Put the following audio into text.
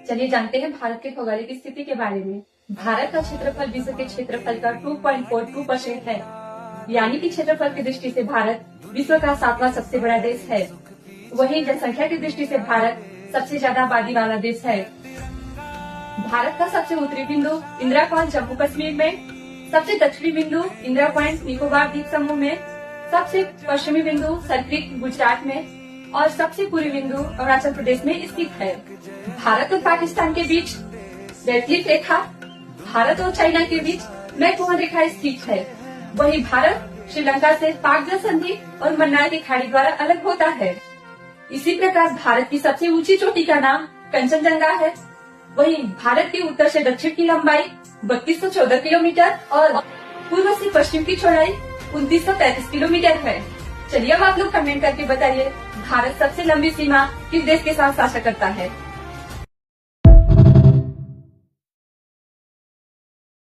चलिए जानते हैं भारत के भौगोलिक स्थिति के बारे में। भारत का क्षेत्रफल विश्व के क्षेत्रफल का 2.42% है, यानी कि क्षेत्रफल की दृष्टि से भारत विश्व का 7वां सबसे बड़ा देश है। वहीं जनसंख्या की दृष्टि से भारत सबसे ज्यादा आबादी वाला देश है। भारत का सबसे उत्तरी बिंदु इंदिरा पॉइंट जम्मू कश्मीर में, सबसे दक्षिणी बिंदु इंदिरा पॉइंट निकोबार द्वीप समूह में, सबसे पश्चिमी बिंदु सरक्रिक गुजरात में और सबसे पूर्वी बिंदु अरुणाचल प्रदेश में स्थित है। भारत और पाकिस्तान के बीच रेडक्लिफ रेखा, भारत और चाइना के बीच मैकमोहन रेखा स्थित है। वहीं भारत श्रीलंका से पाक जल संधि और मन्नार की खाड़ी द्वारा अलग होता है। इसी प्रकार भारत की सबसे ऊंची चोटी का नाम कंचनजंगा है। वहीं भारत के उत्तर से दक्षिण की लंबाई 3214 किलोमीटर और पूर्व से पश्चिम की चौड़ाई 2935 किलोमीटर है। चलिए अब आप लोग कमेंट करके बताइए, भारत सबसे लंबी सीमा किस देश के साथ साझा करता है।